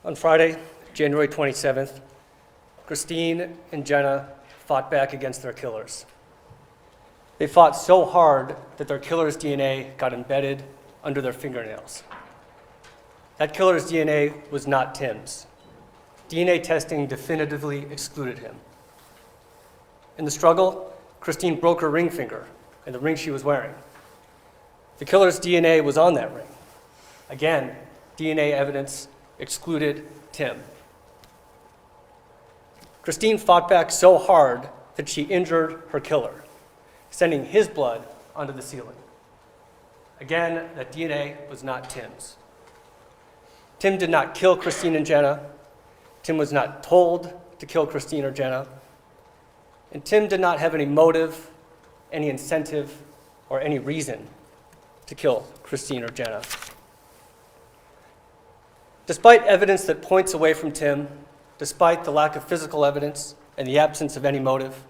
On Friday, January 27th, Christine and Jenna fought back against their killers. They fought so hard that their killer's DNA got embedded under their fingernails. That killer's DNA was not Tim's. DNA testing definitively excluded him. In the struggle, Christine broke her ring finger and the ring she was wearing. The killer's DNA was on that ring. Again, DNA evidence excluded Tim. Christine fought back so hard that she injured her killer, sending his blood onto the ceiling. Again, that DNA was not Tim's. Tim did not kill Christine and Jenna. Tim was not told to kill Christine or Jenna. And Tim did not have any motive, any incentive, or any reason to kill Christine or Jenna. Despite evidence that points away from Tim, despite the lack of physical evidence and the absence of any motive,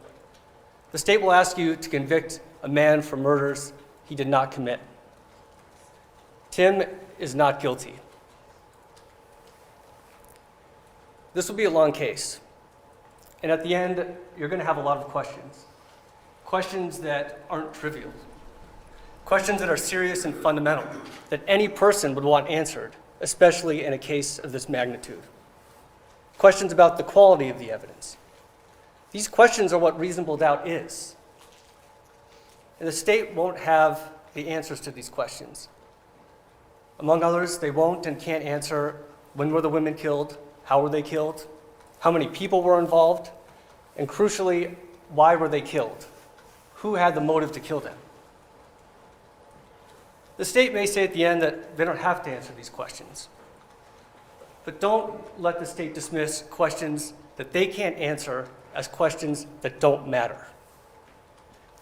the state will ask you to convict a man for murders he did not commit. Tim is not guilty. This will be a long case. And at the end, you're going to have a lot of questions. Questions that aren't trivial. Questions that are serious and fundamental, that any person would want answered, especially in a case of this magnitude. Questions about the quality of the evidence. These questions are what reasonable doubt is. And the state won't have the answers to these questions. Among others, they won't and can't answer when were the women killed, how were they killed, how many people were involved, and crucially, why were they killed? Who had the motive to kill them? The state may say at the end that they don't have to answer these questions. But don't let the state dismiss questions that they can't answer as questions that don't matter.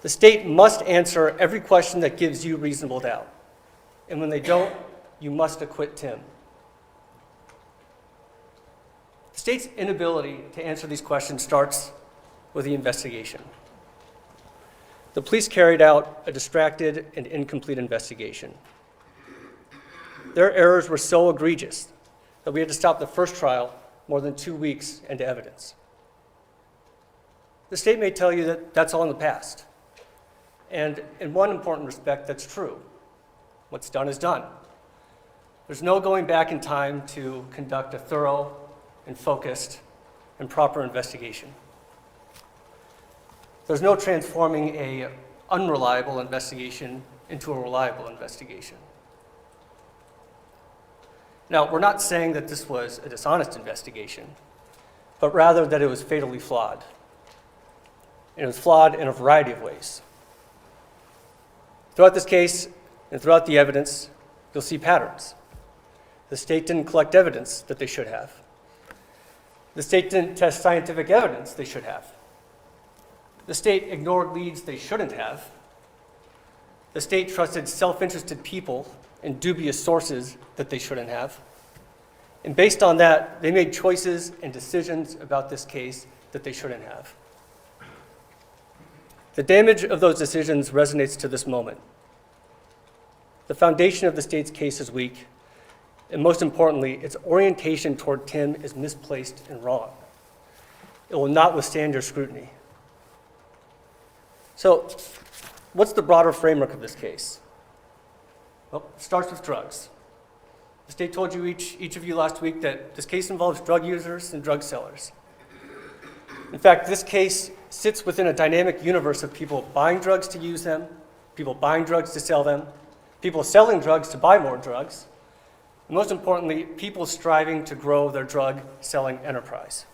The state must answer every question that gives you reasonable doubt. And when they don't, you must acquit Tim. The state's inability to answer these questions starts with the investigation. The police carried out a distracted and incomplete investigation. Their errors were so egregious that we had to stop the first trial more than 2 weeks into evidence. The state may tell you that that's all in the past. And in one important respect, that's true. What's done is done. There's no going back in time to conduct a thorough and focused and proper investigation. There's no transforming an unreliable investigation into a reliable investigation. Now, we're not saying that this was a dishonest investigation, but rather that it was fatally flawed. And it was flawed in a variety of ways. Throughout this case and throughout the evidence, you'll see patterns. The state didn't collect evidence that they should have. The state didn't test scientific evidence they should have. The state ignored leads they shouldn't have. The state trusted self-interested people and dubious sources that they shouldn't have. And based on that, they made choices and decisions about this case that they shouldn't have. The damage of those decisions resonates to this moment. The foundation of the state's case is weak, and most importantly, its orientation toward Tim is misplaced and wrong. It will not withstand your scrutiny. So, what's the broader framework of this case? Well, it starts with drugs. The state told you, each of you last week, that this case involves drug users and drug sellers. In fact, this case sits within a dynamic universe of people buying drugs to use them, people buying drugs to sell them, people selling drugs to buy more drugs, and most importantly, people striving to grow their drug-selling enterprise.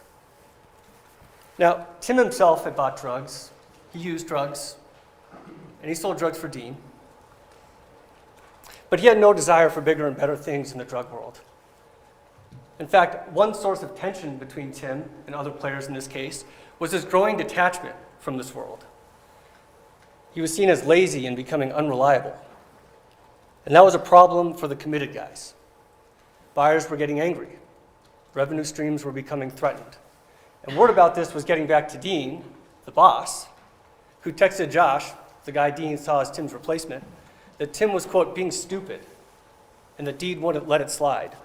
Now, Tim himself had bought drugs, he used drugs, and he sold drugs for Dean. But he had no desire for bigger and better things in the drug world. In fact, one source of tension between Tim and other players in this case was his growing detachment from this world. He was seen as lazy and becoming unreliable. And that was a problem for the committed guys. Buyers were getting angry. Revenue streams were becoming threatened. And word about this was getting back to Dean, the boss, who texted Josh, the guy Dean saw as Tim's replacement, that Tim was, quote, being stupid, and that Dean wouldn't let it slide.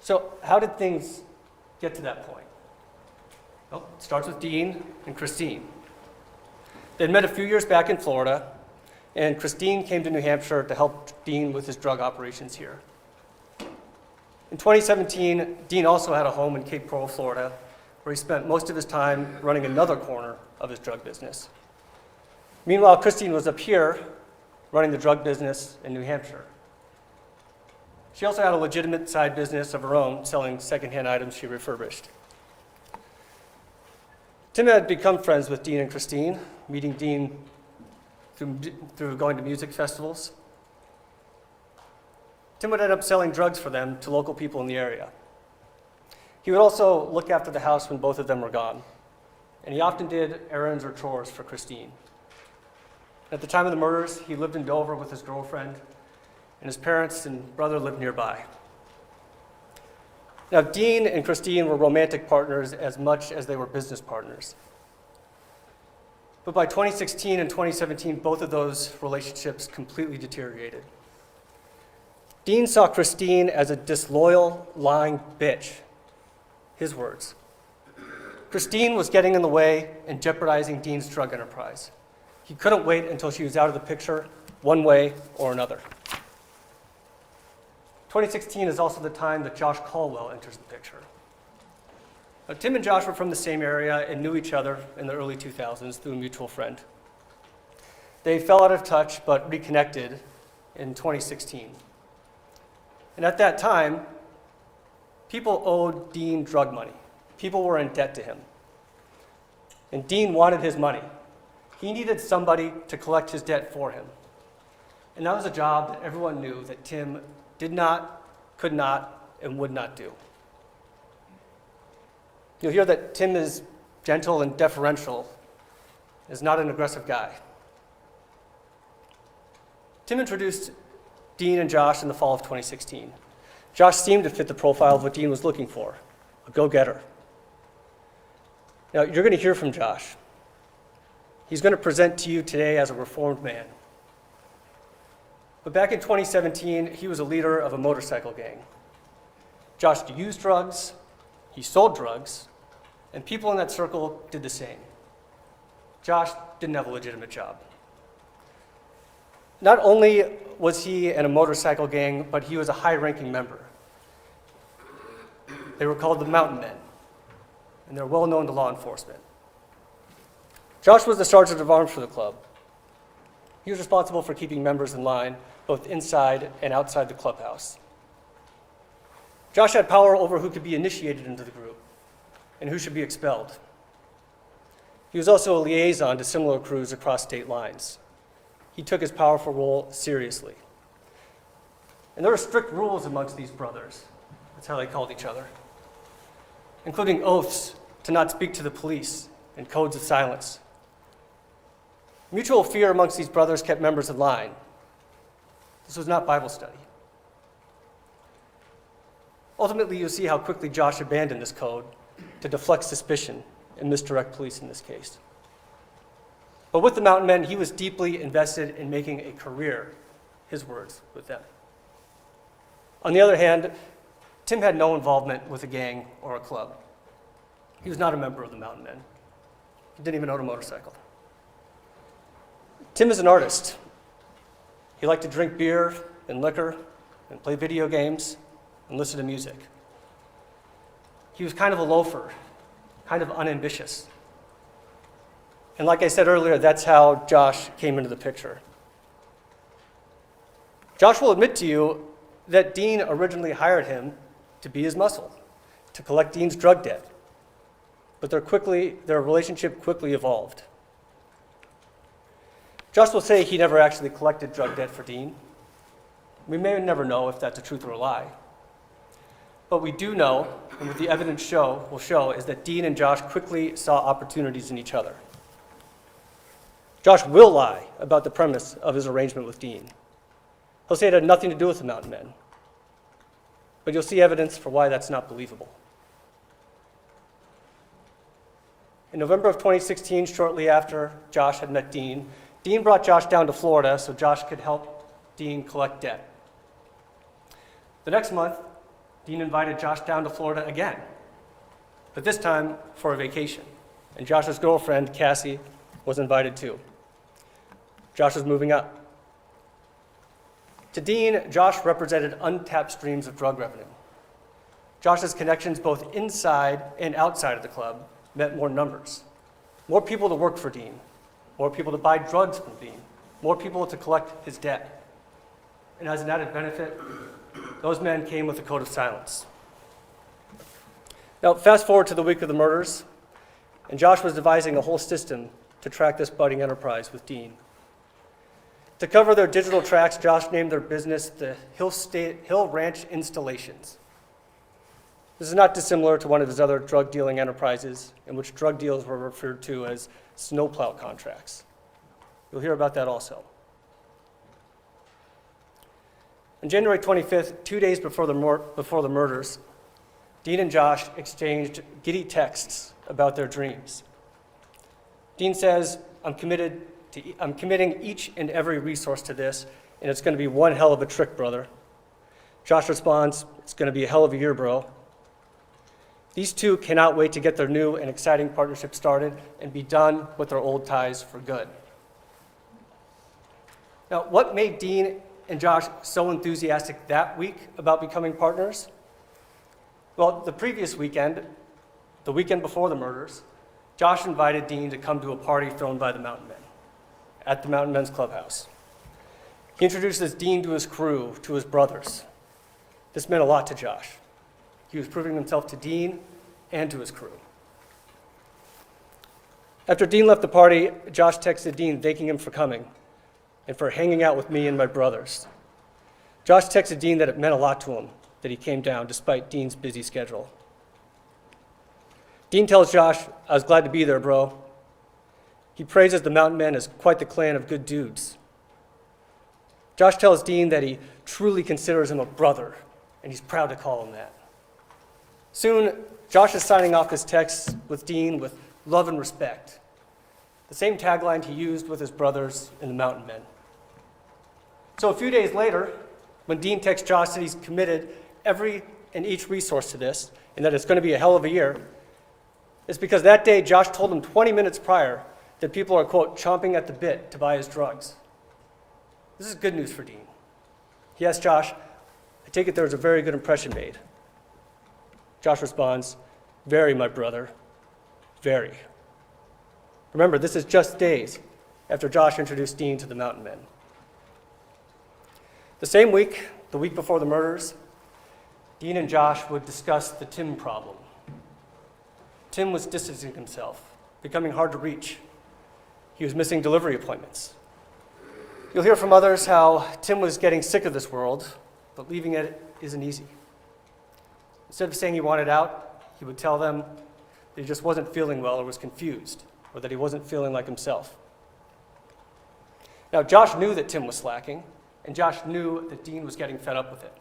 So how did things get to that point? Well, it starts with Dean and Christine. They'd met a few years back in Florida, and Christine came to New Hampshire to help Dean with his drug operations here. In 2017, Dean also had a home in Cape Coral, Florida, where he spent most of his time running another corner of his drug business. Meanwhile, Christine was up here running the drug business in New Hampshire. She also had a legitimate side business of her own, selling secondhand items she refurbished. Tim had become friends with Dean and Christine, meeting Dean through going to music festivals. Tim would end up selling drugs for them to local people in the area. He would also look after the house when both of them were gone, and he often did errands or chores for Christine. At the time of the murders, he lived in Dover with his girlfriend, and his parents and brother lived nearby. Now, Dean and Christine were romantic partners as much as they were business partners. But by 2016 and 2017, both of those relationships completely deteriorated. Dean saw Christine as a disloyal, lying bitch. His words. Christine was getting in the way and jeopardizing Dean's drug enterprise. He couldn't wait until she was out of the picture, one way or another. 2016 is also the time that Josh Caldwell enters the picture. Now, Tim and Josh were from the same area and knew each other in the early 2000s through a mutual friend. They fell out of touch but reconnected in 2016. And at that time, people owed Dean drug money. People were in debt to him. And Dean wanted his money. He needed somebody to collect his debt for him. And that was a job that everyone knew that Tim did not, could not, and would not do. You'll hear that Tim is gentle and deferential, is not an aggressive guy. Tim introduced Dean and Josh in the fall of 2016. Josh seemed to fit the profile of what Dean was looking for, a go-getter. Now, you're going to hear from Josh. He's going to present to you today as a reformed man. But back in 2017, he was a leader of a motorcycle gang. Josh used drugs, he sold drugs, and people in that circle did the same. Josh didn't have a legitimate job. Not only was he in a motorcycle gang, but he was a high-ranking member. They were called the Mountain Men, and they're well known to law enforcement. Josh was the sergeant of arms for the club. He was responsible for keeping members in line, both inside and outside the clubhouse. Josh had power over who could be initiated into the group and who should be expelled. He was also a liaison to similar crews across state lines. He took his powerful role seriously. And there were strict rules amongst these brothers. That's how they called each other, including oaths to not speak to the police and codes of silence. Mutual fear amongst these brothers kept members in line. This was not Bible study. Ultimately, you'll see how quickly Josh abandoned this code to deflect suspicion and misdirect police in this case. But with the Mountain Men, he was deeply invested in making a career, his words, with them. On the other hand, Tim had no involvement with a gang or a club. He was not a member of the Mountain Men. He didn't even own a motorcycle. Tim is an artist. He liked to drink beer and liquor and play video games and listen to music. He was kind of a loafer, kind of unambitious. And like I said earlier, that's how Josh came into the picture. Josh will admit to you that Dean originally hired him to be his muscle, to collect Dean's drug debt. But their relationship quickly evolved. Josh will say he never actually collected drug debt for Dean. We may never know if that's a truth or a lie. But we do know, and what the evidence will show, is that Dean and Josh quickly saw opportunities in each other. Josh will lie about the premise of his arrangement with Dean. He'll say it had nothing to do with the Mountain Men. But you'll see evidence for why that's not believable. In November of 2016, shortly after Josh had met Dean, Dean brought Josh down to Florida so Josh could help Dean collect debt. The next month, Dean invited Josh down to Florida again, but this time for a vacation. And Josh's girlfriend, Cassie, was invited too. Josh was moving up. To Dean, Josh represented untapped streams of drug revenue. Josh's connections both inside and outside of the club meant more numbers. More people to work for Dean, more people to buy drugs from Dean, more people to collect his debt. And as an added benefit, those men came with a code of silence. Now, fast forward to the week of the murders, and Josh was devising a whole system to track this budding enterprise with Dean. To cover their digital tracks, Josh named their business the Hill Ranch Installations. This is not dissimilar to one of his other drug dealing enterprises, in which drug deals were referred to as snowplow contracts. You'll hear about that also. On January 25th, 2 days before the murders, Dean and Josh exchanged giddy texts about their dreams. Dean says, I'm committing each and every resource to this, and it's going to be one hell of a trick, brother. Josh responds, it's going to be a hell of a year, bro. These two cannot wait to get their new and exciting partnership started and be done with their old ties for good. Now, what made Dean and Josh so enthusiastic that week about becoming partners? Well, the previous weekend, the weekend before the murders, Josh invited Dean to come to a party thrown by the Mountain Men at the Mountain Men's Clubhouse. He introduces Dean to his crew, to his brothers. This meant a lot to Josh. He was proving himself to Dean and to his crew. After Dean left the party, Josh texted Dean thanking him for coming and for hanging out with me and my brothers. Josh texted Dean that it meant a lot to him that he came down despite Dean's busy schedule. Dean tells Josh, I was glad to be there, bro. He praises the Mountain Men as quite the clan of good dudes. Josh tells Dean that he truly considers him a brother, and he's proud to call him that. Soon, Josh is signing off his texts with Dean with love and respect, the same tagline he used with his brothers in the Mountain Men. So a few days later, when Dean texts Josh that he's committed every and each resource to this, and that it's going to be a hell of a year, it's because that day Josh told him 20 minutes prior that people are, quote, chomping at the bit to buy his drugs. This is good news for Dean. He asks Josh, I take it there was a very good impression made. Josh responds, very, my brother, very. Remember, this is just days after Josh introduced Dean to the Mountain Men. The same week, the week before the murders, Dean and Josh would discuss the Tim problem. Tim was distancing himself, becoming hard to reach. He was missing delivery appointments. You'll hear from others how Tim was getting sick of this world, but leaving it isn't easy. Instead of saying he wanted out, he would tell them that he just wasn't feeling well or was confused, or that he wasn't feeling like himself. Now, Josh knew that Tim was slacking, and Josh knew that Dean was getting fed up with it.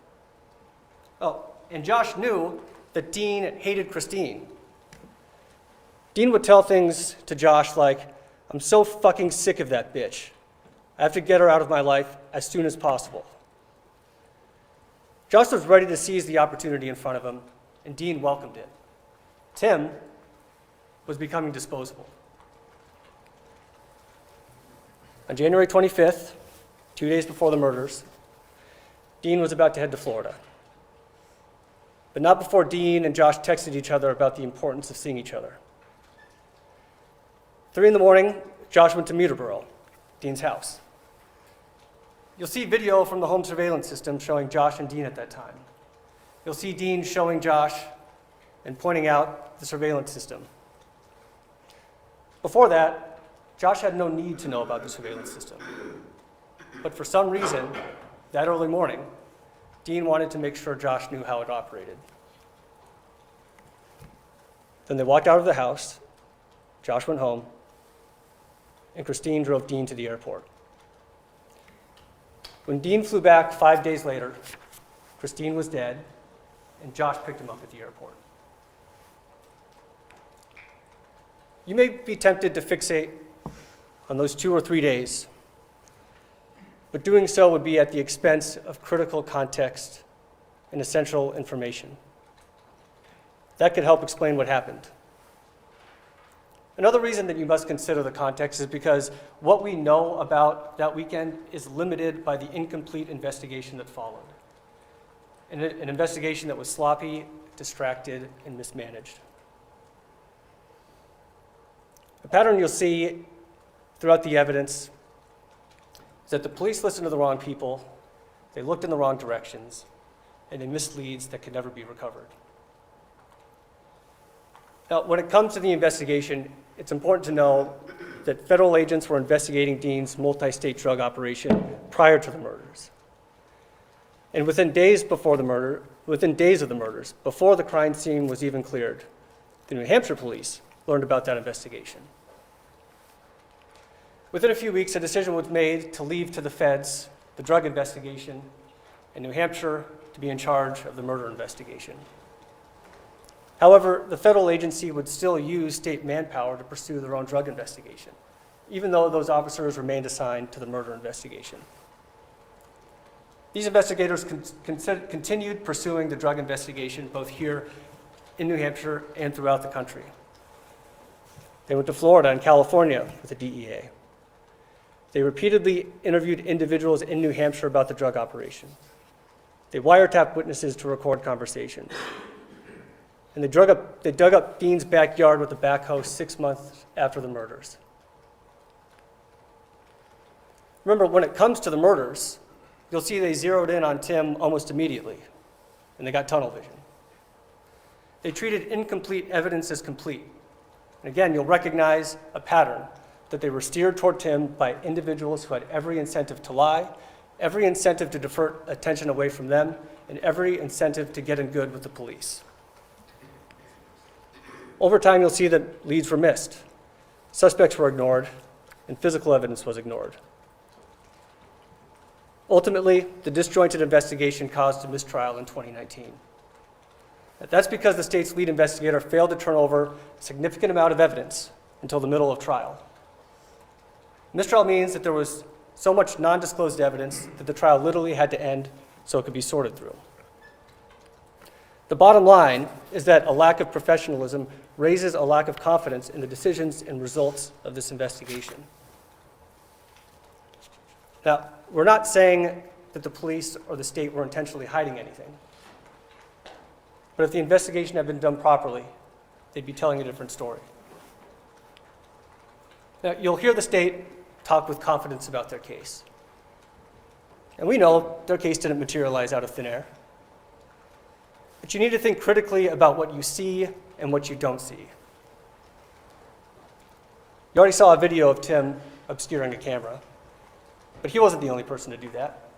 Oh, and Josh knew that Dean hated Christine. Dean would tell things to Josh like, I'm so fucking sick of that bitch. I have to get her out of my life as soon as possible. Josh was ready to seize the opportunity in front of him, and Dean welcomed it. Tim was becoming disposable. On January 25th, 2 days before the murders, Dean was about to head to Florida. But not before Dean and Josh texted each other about the importance of seeing each other. 3 a.m, Josh went to Verrill, Dean's house. You'll see video from the home surveillance system showing Josh and Dean at that time. You'll see Dean showing Josh and pointing out the surveillance system. Before that, Josh had no need to know about the surveillance system. But for some reason, that early morning, Dean wanted to make sure Josh knew how it operated. Then they walked out of the house, Josh went home, and Christine drove Dean to the airport. When Dean flew back 5 days later, Christine was dead, and Josh picked him up at the airport. You may be tempted to fixate on those 2 or 3 days, but doing so would be at the expense of critical context and essential information. That could help explain what happened. Another reason that you must consider the context is because what we know about that weekend is limited by the incomplete investigation that followed. An investigation that was sloppy, distracted, and mismanaged. A pattern you'll see throughout the evidence is that the police listened to the wrong people, they looked in the wrong directions, and they missed leads that could never be recovered. Now, when it comes to the investigation, it's important to know that federal agents were investigating Dean's multi-state drug operation prior to the murders. And within days of the murders, before the crime scene was even cleared, the New Hampshire police learned about that investigation. Within a few weeks, a decision was made to leave to the feds the drug investigation and New Hampshire to be in charge of the murder investigation. However, the federal agency would still use state manpower to pursue their own drug investigation, even though those officers remained assigned to the murder investigation. These investigators continued pursuing the drug investigation both here in New Hampshire and throughout the country. They went to Florida and California with the DEA. They repeatedly interviewed individuals in New Hampshire about the drug operation. They wiretapped witnesses to record conversations. And they dug up Dean's backyard with a backhoe 6 months after the murders. Remember, when it comes to the murders, you'll see they zeroed in on Tim almost immediately, and they got tunnel vision. They treated incomplete evidence as complete. And again, you'll recognize a pattern that they were steered toward Tim by individuals who had every incentive to lie, every incentive to divert attention away from them, and every incentive to get in good with the police. Over time, you'll see that leads were missed, suspects were ignored, and physical evidence was ignored. Ultimately, the disjointed investigation caused a mistrial in 2019. That's because the state's lead investigator failed to turn over a significant amount of evidence until the middle of trial. Mistrial means that there was so much non-disclosed evidence that the trial literally had to end so it could be sorted through. The bottom line is that a lack of professionalism raises a lack of confidence in the decisions and results of this investigation. Now, we're not saying that the police or the state were intentionally hiding anything. But if the investigation had been done properly, they'd be telling a different story. Now, you'll hear the state talk with confidence about their case. And we know their case didn't materialize out of thin air. But you need to think critically about what you see and what you don't see. You already saw a video of Tim obscuring a camera, but he wasn't the only person to do that.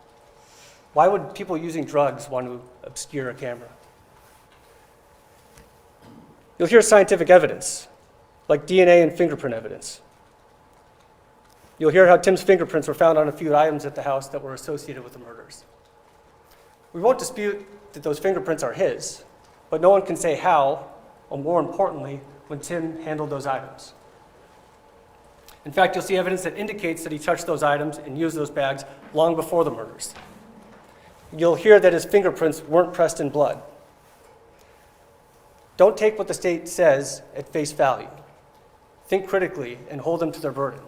Why would people using drugs want to obscure a camera? You'll hear scientific evidence, like DNA and fingerprint evidence. You'll hear how Tim's fingerprints were found on a few items at the house that were associated with the murders. We won't dispute that those fingerprints are his, but no one can say how, or more importantly, when Tim handled those items. In fact, you'll see evidence that indicates that he touched those items and used those bags long before the murders. You'll hear that his fingerprints weren't pressed in blood. Don't take what the state says at face value. Think critically and hold them to their burden.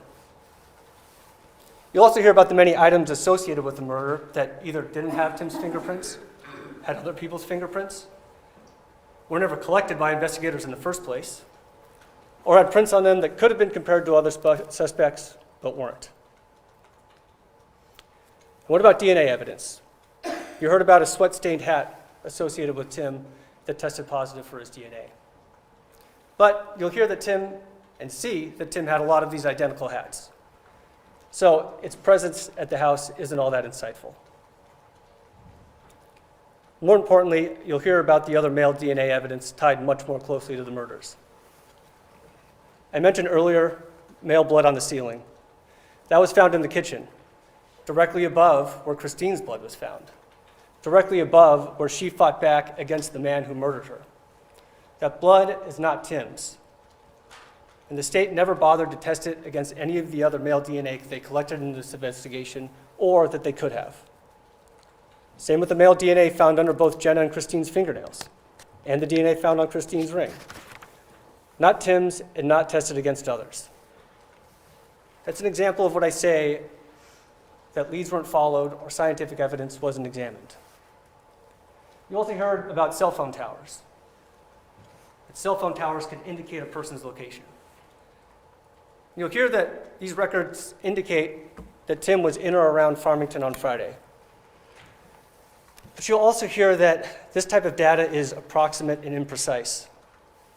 You'll also hear about the many items associated with the murder that either didn't have Tim's fingerprints, had other people's fingerprints, were never collected by investigators in the first place, or had prints on them that could have been compared to other suspects, but weren't. What about DNA evidence? You heard about a sweat-stained hat associated with Tim that tested positive for his DNA. But you'll hear that Tim, and see that Tim had a lot of these identical hats. So its presence at the house isn't all that insightful. More importantly, you'll hear about the other male DNA evidence tied much more closely to the murders. I mentioned earlier male blood on the ceiling. That was found in the kitchen, directly above where Christine's blood was found, directly above where she fought back against the man who murdered her. That blood is not Tim's. And the state never bothered to test it against any of the other male DNA they collected in this investigation, or that they could have. Same with the male DNA found under both Jenna and Christine's fingernails, and the DNA found on Christine's ring. Not Tim's and not tested against others. That's an example of what I say, that leads weren't followed or scientific evidence wasn't examined. You also heard about cell phone towers. That cell phone towers can indicate a person's location. You'll hear that these records indicate that Tim was in or around Farmington on Friday. But you'll also hear that this type of data is approximate and imprecise.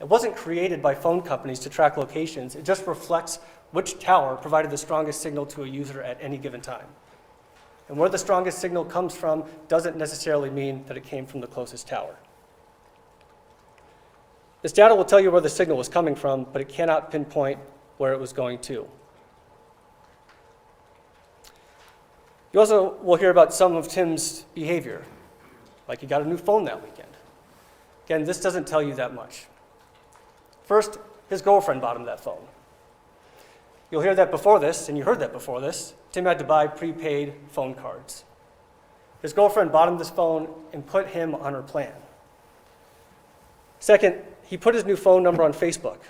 It wasn't created by phone companies to track locations. It just reflects which tower provided the strongest signal to a user at any given time. And where the strongest signal comes from doesn't necessarily mean that it came from the closest tower. This data will tell you where the signal was coming from, but it cannot pinpoint where it was going to. You also will hear about some of Tim's behavior, like he got a new phone that weekend. Again, this doesn't tell you that much. First, his girlfriend bought him that phone. You'll hear that before this, and you heard that before this, Tim had to buy prepaid phone cards. His girlfriend bought him this phone and put him on her plan. Second, he put his new phone number on Facebook,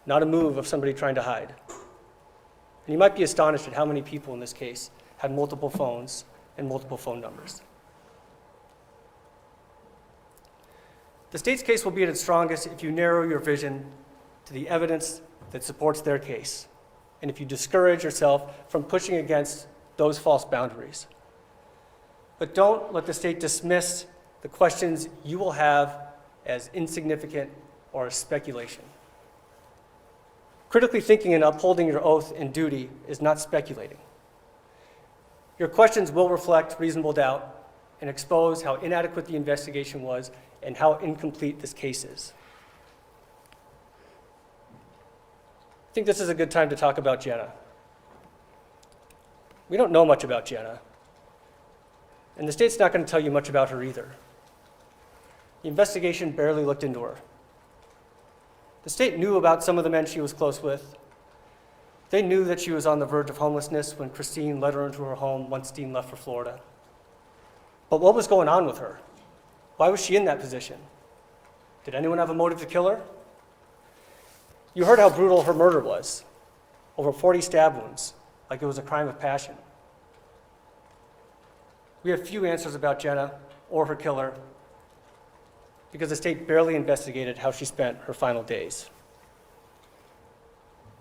not a move of somebody trying to hide. And you might be astonished at how many people in this case had multiple phones and multiple phone numbers. The state's case will be at its strongest if you narrow your vision to the evidence that supports their case, and if you discourage yourself from pushing against those false boundaries. But don't let the state dismiss the questions you will have as insignificant or as speculation. Critically thinking and upholding your oath and duty is not speculating. Your questions will reflect reasonable doubt and expose how inadequate the investigation was and how incomplete this case is. I think this is a good time to talk about Jenna. We don't know much about Jenna, and the state's not going to tell you much about her either. The investigation barely looked into her. The state knew about some of the men she was close with. They knew that she was on the verge of homelessness when Christine led her into her home once Dean left for Florida. But what was going on with her? Why was she in that position? Did anyone have a motive to kill her? You heard how brutal her murder was. Over 40 stab wounds, like it was a crime of passion. We have few answers about Jenna or her killer because the state barely investigated how she spent her final days.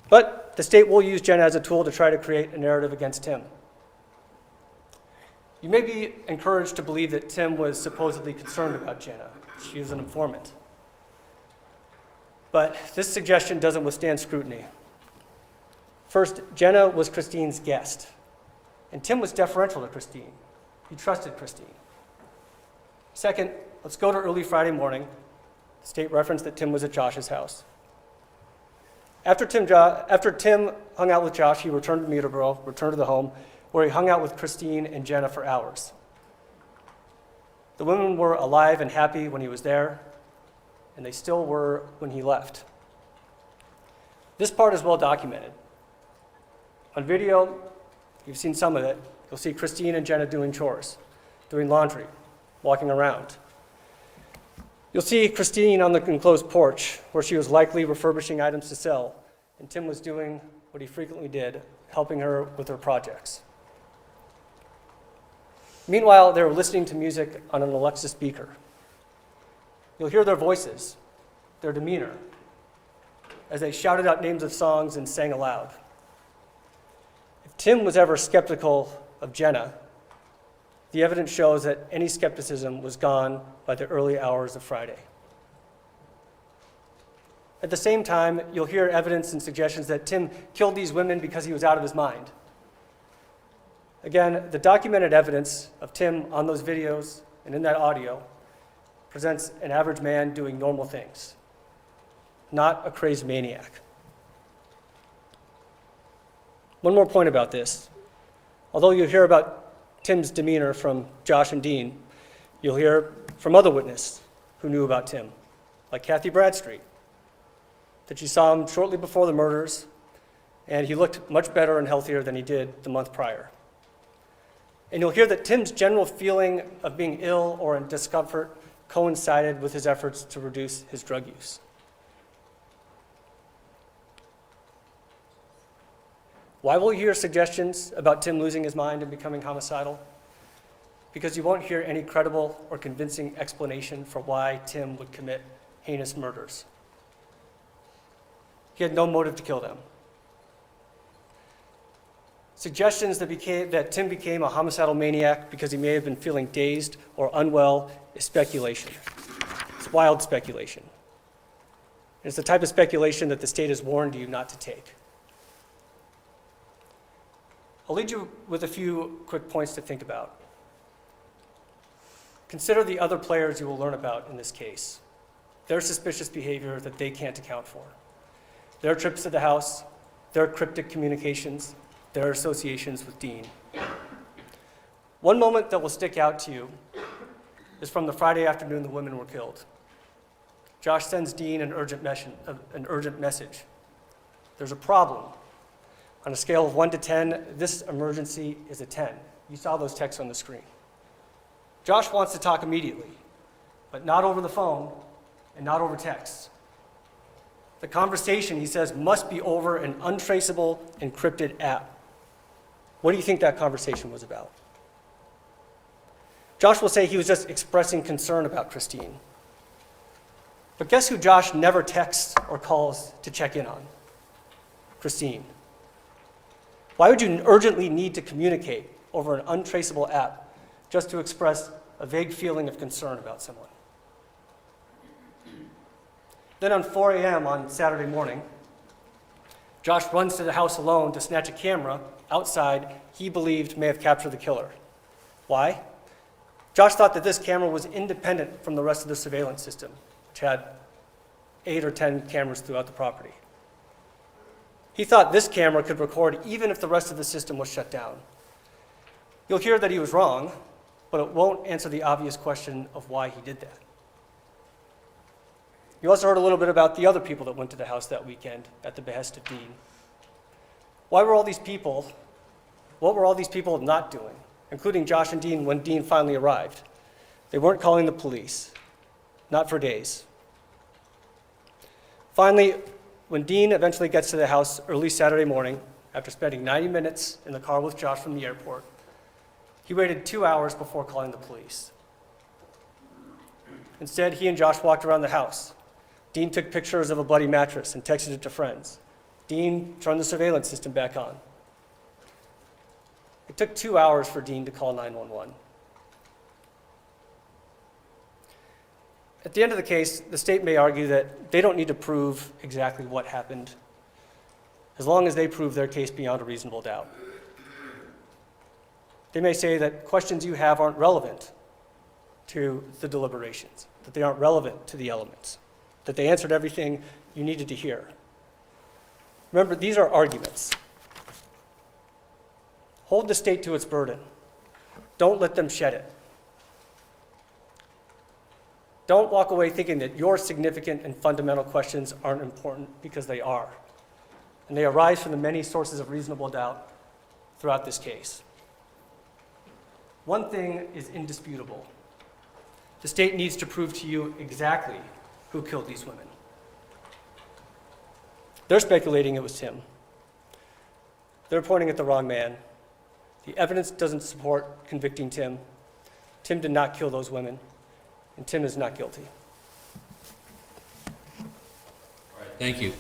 But the state will use Jenna as a tool to try to create a narrative against Tim. You may be encouraged to believe that Tim was supposedly concerned about Jenna. She was an informant. But this suggestion doesn't withstand scrutiny. First, Jenna was Christine's guest, and Tim was deferential to Christine. He trusted Christine. Second, let's go to early Friday morning. The state referenced that Tim was at Josh's house. After Tim hung out with Josh, he returned to Muterboro, returned to the home, where he hung out with Christine and Jenna for hours. The women were alive and happy when he was there, and they still were when he left. This part is well documented. On video, you've seen some of it. You'll see Christine and Jenna doing chores, doing laundry, walking around. You'll see Christine on the enclosed porch, where she was likely refurbishing items to sell, and Tim was doing what he frequently did, helping her with her projects. Meanwhile, they were listening to music on an Alexa speaker. You'll hear their voices, their demeanor, as they shouted out names of songs and sang aloud. If Tim was ever skeptical of Jenna, the evidence shows that any skepticism was gone by the early hours of Friday. At the same time, you'll hear evidence and suggestions that Tim killed these women because he was out of his mind. Again, the documented evidence of Tim on those videos and in that audio presents an average man doing normal things, not a crazed maniac. One more point about this. Although you'll hear about Tim's demeanor from Josh and Dean, you'll hear from other witnesses who knew about Tim, like Kathy Bradstreet, that she saw him shortly before the murders, and he looked much better and healthier than he did the month prior. And you'll hear that Tim's general feeling of being ill or in discomfort coincided with his efforts to reduce his drug use. Why will you hear suggestions about Tim losing his mind and becoming homicidal? Because you won't hear any credible or convincing explanation for why Tim would commit heinous murders. He had no motive to kill them. Suggestions that Tim became a homicidal maniac because he may have been feeling dazed or unwell is speculation. It's wild speculation. It's the type of speculation that the state has warned you not to take. I'll lead you with a few quick points to think about. Consider the other players you will learn about in this case, their suspicious behavior that they can't account for, their trips to the house, their cryptic communications, their associations with Dean. One moment that will stick out to you is from the Friday afternoon the women were killed. Josh sends Dean an urgent message. There's a problem. On a scale of 1 to 10, this emergency is a 10. You saw those texts on the screen. Josh wants to talk immediately, but not over the phone and not over text. The conversation, he says, must be over an untraceable, encrypted app. What do you think that conversation was about? Josh will say he was just expressing concern about Christine. But guess who Josh never texts or calls to check in on? Christine. Why would you urgently need to communicate over an untraceable app just to express a vague feeling of concern about someone? Then on 4 a.m. on Saturday morning, Josh runs to the house alone to snatch a camera outside he believed may have captured the killer. Why? Josh thought that this camera was independent from the rest of the surveillance system, which had 8 or 10 cameras throughout the property. He thought this camera could record even if the rest of the system was shut down. You'll hear that he was wrong, but it won't answer the obvious question of why he did that. You also heard a little bit about the other people that went to the house that weekend at the behest of Dean. What were all these people not doing, including Josh and Dean when Dean finally arrived? They weren't calling the police, not for days. Finally, when Dean eventually gets to the house early Saturday morning, after spending 90 minutes in the car with Josh from the airport, he waited 2 hours before calling the police. Instead, he and Josh walked around the house. Dean took pictures of a bloody mattress and texted it to friends. Dean turned the surveillance system back on. It took 2 hours for Dean to call 911. At the end of the case, the state may argue that they don't need to prove exactly what happened, as long as they prove their case beyond a reasonable doubt. They may say that questions you have aren't relevant to the deliberations, that they aren't relevant to the elements, that they answered everything you needed to hear. Remember, these are arguments. Hold the state to its burden. Don't let them shed it. Don't walk away thinking that your significant and fundamental questions aren't important, because they are. And they arise from the many sources of reasonable doubt throughout this case. One thing is indisputable. The state needs to prove to you exactly who killed these women. They're speculating it was Tim. They're pointing at the wrong man. The evidence doesn't support convicting Tim. Tim did not kill those women, and Tim is not guilty. All right, thank you.